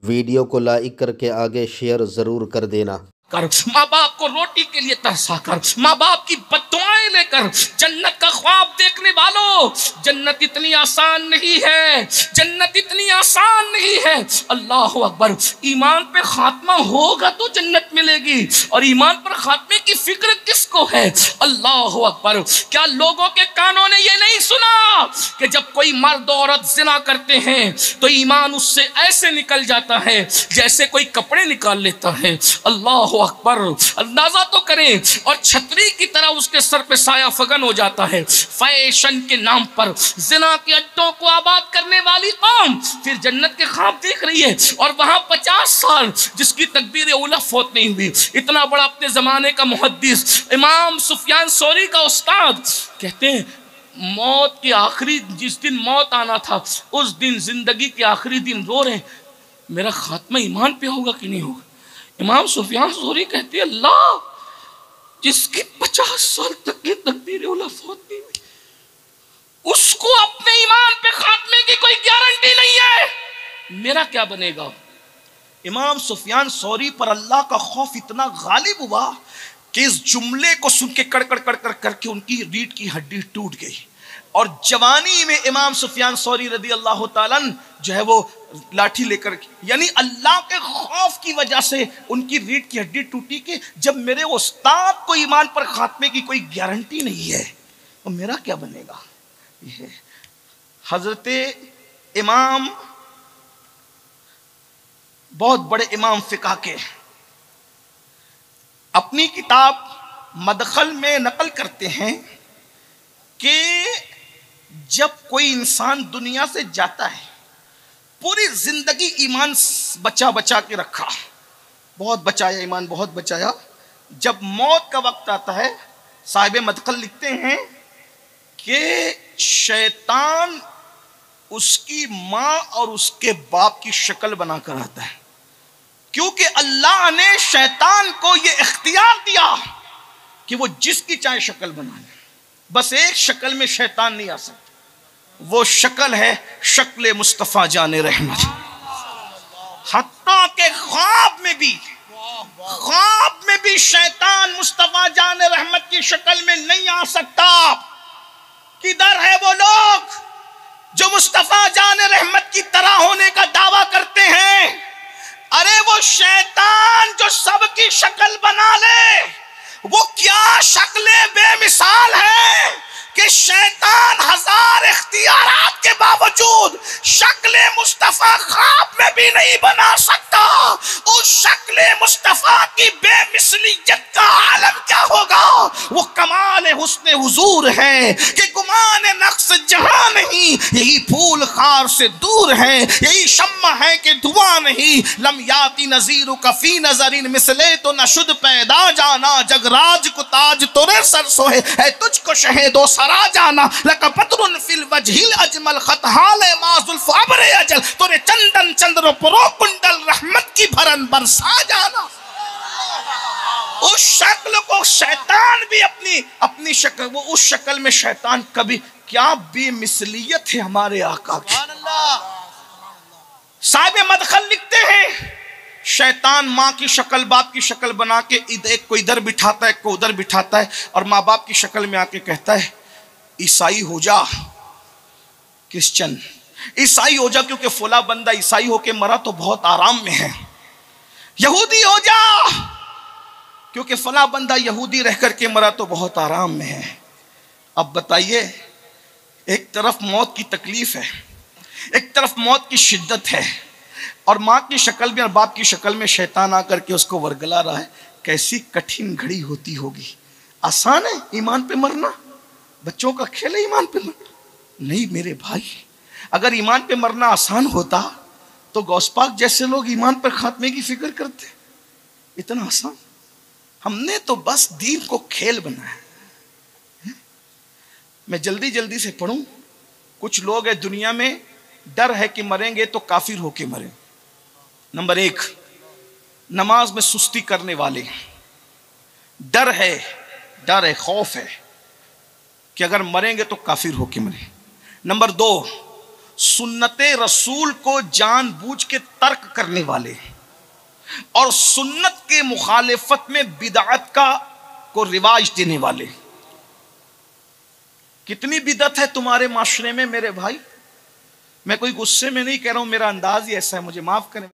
Video को like करके आगे शेयर ज़रूर कर देना। कर माँ बाप को रोटी के लिए तरसा कर, माँ बाप की बद्दुआएं लेकर जन्नत का ख्वाब देखने वालों, जन्नत इतनी आसान नहीं है, जन्नत इतनी आसान नहीं है। अल्लाह अकबर। ईमान पे खात्मा होगा तो जन्नत मिलेगी, और ईमान पर खात्मे की फिक्र किसको है? अल्लाह अकबर। क्या लोगों के कानों ने ये नहीं सुना कि जब कोई मर्द औरत जिना करते हैं तो ईमान उससे ऐसे निकल जाता है जैसे कोई कपड़े निकाल लेता है। अल्लाह अकबर। अंदाजा तो करें, और छतरी की तरह उसके सर पे साया फगन हो जाता है। फैशन के नाम पर जिना के अड्डों को आबाद करने वाली कौम फिर जन्नत के ख्वाब देख रही है, और वहां 50 साल जिसकी तकबीर उलफ फौत नहीं हुई। इतना बड़ा अपने जमाने का मुहद्दिस इमाम सुफियान सौरी का उस्ताद कहते हैं, मौत के आखिरी जिस दिन मौत आना था उस दिन जिंदगी के आखिरी दिन रो रहे, मेरा खात्मा ईमान पे होगा कि नहीं होगा। इमाम सुफियान सौरी कहते हैं, अल्लाह जिसकी 50 साल तक की तकदीर उलफ फौत नहीं हुई, उसको अपने ईमान पे खात्मे की कोई गारंटी नहीं है, मेरा क्या बनेगा। इमाम सुफियान सौरी पर अल्लाह का खौफ इतना गालिब हुआ कि इस जुमले को सुन के कड़कड़ कड़कड़ करके उनकी रीढ़ की हड्डी टूट गई, और जवानी में इमाम सुफियान सौरी रदी अल्लाह ताला जो है वो लाठी लेकर, यानी अल्लाह के खौफ की वजह से उनकी रीढ़ की हड्डी टूटी कि जब मेरे उस्ताद को ईमान पर खात्मे की कोई गारंटी नहीं है तो मेरा क्या बनेगा। हजरत इमाम, बहुत बड़े इमाम फिका के, अपनी किताब मदखल में नकल करते हैं कि जब कोई इंसान दुनिया से जाता है, पूरी जिंदगी ईमान बचा बचा के रखा, बहुत बचाया, ईमान बहुत बचाया, जब मौत का वक्त आता है, साहिब मदखल लिखते हैं कि शैतान उसकी माँ और उसके बाप की शक्ल बनाकर आता है, क्योंकि अल्लाह ने शैतान को यह इख्तियार दिया कि वो जिसकी चाहे शक्ल बना ले। बस एक शक्ल में शैतान नहीं आ सकता, वो शक्ल है शक्ल मुस्तफ़ा जाने रहमत। हत्ता के ख्वाब में भी शैतान मुस्तफ़ा जाने रहमत की शक्ल में नहीं आ सकता। किधर है वो लोग जो मुस्तफ़ा जाने रहमत की तरह होने का दावा करते हैं? अरे वो शैतान जो सबकी शक्ल बना ले, वो क्या शक्लें बेमिसाल है कि शैतान हजार इख्तियारात के बावजूद शक्ल मुस्तफा ख्वाब में भी नहीं बना सकता। उस शक्ल मुस्तफा की बेमिसलियत का आलम क्या होगा? वो कमाल हुस्न हुजूर है कि गुमान नक्स जहां नहीं, यही फूल खार से दूर है, यही शम्मा है कि धुआं नहीं। लम याती नजीर कफी नजरिन मिसले तो नशुद पैदा जाना, जगराज को ताज तोरे सर सोहे है, तुझको शहेदो सरा जाना, लका पतरुन फिल वजहिल अजमल खतहाल माजुल फाबरे अजल, तोरे चंदन चंद्र परो कुंडल रहमत की भरन बरसा जाना। उस शक्ल को शैतान भी अपनी शक्ल, वो उस शक्ल में शैतान कभी, क्या बेमिसलियत है हमारे आका की। साहिब मदखल लिखते हैं, शैतान माँ की शक्ल बाप की शक्ल बना के एक को इधर बिठाता है, एक को उधर बिठाता है, और माँ बाप की शक्ल में आके कहता है ईसाई हो जा, क्रिश्चियन ईसाई हो जा, क्योंकि फुला बंदा ईसाई होके मरा तो बहुत आराम में है। यहूदी हो जा, क्योंकि फला बंदा यहूदी रह करके मरा तो बहुत आराम में है। अब बताइए, एक तरफ मौत की तकलीफ है, एक तरफ मौत की शिद्दत है, और माँ की शक्ल में और बाप की शक्ल में शैतान आकर के उसको वरगला रहा है। कैसी कठिन घड़ी होती होगी। आसान है ईमान पे मरना? बच्चों का खेल है ईमान पे मरना? नहीं मेरे भाई, अगर ईमान पे मरना आसान होता तो गौस पाक जैसे लोग ईमान पर खात्मे की फिक्र करते। इतना आसान? हमने तो बस दीन को खेल बनाया। मैं जल्दी जल्दी से पढ़ूं। कुछ लोग है दुनिया में, डर है कि मरेंगे तो काफिर होके मरें। नंबर 1, नमाज में सुस्ती करने वाले, डर है, खौफ है कि अगर मरेंगे तो काफिर होके मरे। नंबर 2, सुन्नते रसूल को जानबूझ के तर्क करने वाले और सुन्नत के मुखालिफत में बिदअत को रिवाज देने वाले। कितनी बिदअत है तुम्हारे माशरे में मेरे भाई। मैं कोई गुस्से में नहीं कह रहा हूं, मेरा अंदाज ही ऐसा है, मुझे माफ करें।